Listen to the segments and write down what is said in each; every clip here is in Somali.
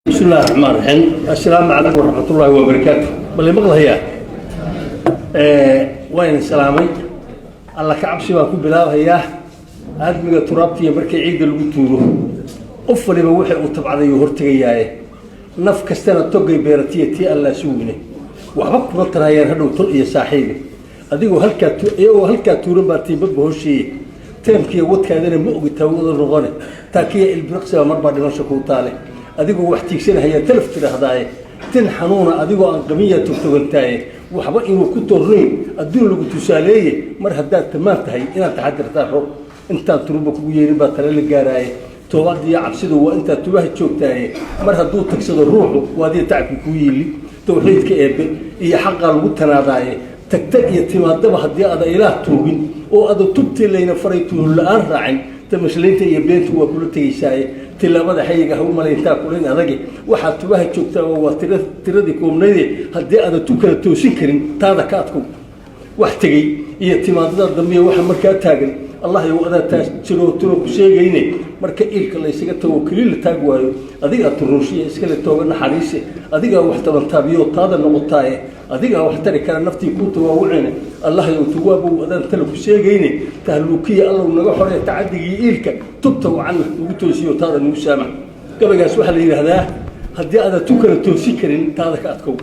بسم الله الرحمن الرحيم. السلام عليكم ورحمة الله وبركاته. بل مقلة هي وين السلامي الله كعب سوا كل بلاد هي هذا من ترابتي بركي عيد الوتورو أفضل بوحي وطبعا يهرتجياه نف كستنا توجي بيرتيه تي الله سوينه وحبك بطل هي هذا وطلع صاحبي أديكو هلك تورن بارتي ببهوشي تمكي وتكادر مؤجد تود الرغانة تاكي البرقصة ومربع دمشق طالع أديكو واحتيكسين هي تلف كده هدايا تنحنون أديكو أنقمية تفتغنتاي وحبا إنو كنتو الرين الدين لو كنتو ساليه مر هداد تمام تهي إنا تحدر تاحو انتا تروبك ويري باتر اللي قاراي تواد دي عبسدو وانتا تباهي تشوكتاي مر هدو تكسد الروح وادي تعبي كويلي توحيد كإيبي إيا حقا الوطناداي تكتئ يتمادبا هدي أدا إله توبين oo adu tubti leeyna faraytu la'aan raacin tamashleynta iyo beentu waa kula tagaysay tilaabada xayiga haw maleynta kulin adagi waxa tubaha joogta oo waa tiradii koobnayde hadii aad tukada toosin karin taada ka adku wax tagay iyo timaadada dambiye waxa markaa taagan Allah iyo wada taajiro tiro ku sheegayne marka ilka la isaga tawakkul taag waayo adiga turuushiye iska la tooga naxariise adiga wax taban taabiyo taada noqotay adiga wax tari kara naftii ku tawaawucina Allah iyo tuwaabu wadan talo ku sheegayne tahluukiya Allah naga xoreey tacadigi ilka tubta wacan ugu toosiyo taada nugu saama gabagaas waxa la yiraahdaa hadii aad tukada toosi karin taada ka adkow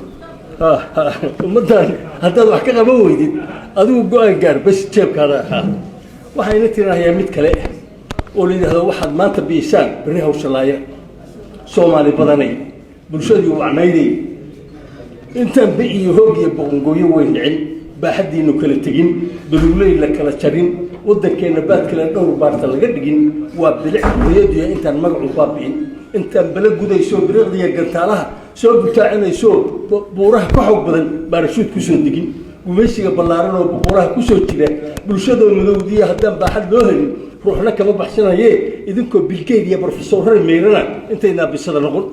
umadan hadaa wax ka qaban weydid adigu go'aan gaar bas jeebkaada waxayna tiraahdaa mid kale oo leeyahay waxaad maanta biisaan bari hawshalaaya Soomaali badanay bulshadu wacnaydii inta biyo hoog iyo boqongooyo weyn dhicin baaxadiinu kala tagin dululay la kala jarin wadankeena baad kala dhowr baarta laga dhigin waa bilic weeyadiyo intaan magacu baabiin intaan bala gudayso biriqdiya gantaalaha soo butaacinayso buuraha ka xog badan baarashuud ku soo digin gumaysiga ballaaran oo buuraha ku soo jira bulshada madowdiya haddaan baaxad loo helin ruuxna kama baxsanaye idinkoo bilgeed iyo professorada meerana intayna bisada noqon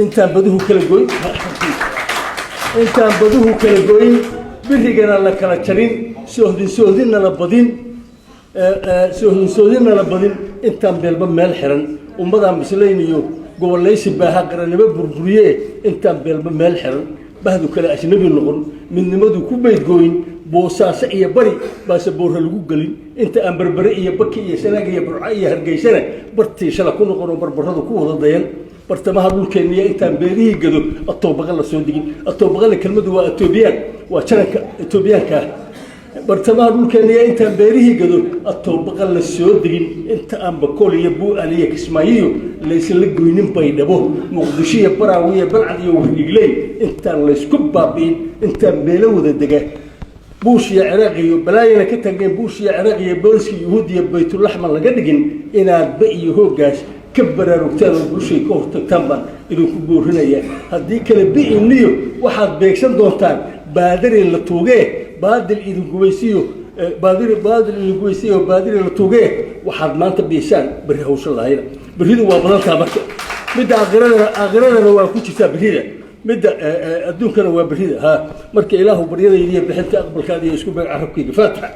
intaan baduhu kala goyn birigana la kala jarin soodinna la badin intaan beelba meel xiran ummadaan bislayniyo goboleysi baaha qaranimo burburiye intaan beelba meel xiran bahdu kala ajnabi noqon midnimadu ku beedgooyin boosaas iyo bari baasaboorka lagu galin inta aan barbare iyo baki iyo sanaag iyo burca iyo hargeysana bartii shala ku noqon barbaradu ku wada dayan bartamaha dhulkeena intaan beerihii gado atoobaqa la soo digin atoobaqa kelmadu waa Etoobiyaan waa jaranka Etoobiyaanka bartamaha dhulkeena intaan beerihii gado atoobaqa la soo digin inta aan bakool iyo buu aliye kismaayo leysla goynin baydhabo muqdisho iyo baraawiye balcad iyo wixii intaan la isku baabiin intaan beelo wada daga buushiya Ciraaqi balaayana ka tageen buushiya Ciraaqi booliska Yahuudiya Baytulahma laga dhigin inaad ba iyo hoogaas كبرارugtaan oo bulshada ka hortagtaan baan idinku boorinaya hadii kale bi'iniyo waxaad beegsan doontaan baadiri la toogee baadil idin gubaysiyo baadiri la toogee waxaad maanta biisaan bari hawsha lahayd baridu waa badantaa marka midda aakhirada waa ku jirtaa barida midda adduunkana waa barida ha marka ilaahu baryadayda iyo bixinta aqbalkaada iyo isku beeg carabkayga faataha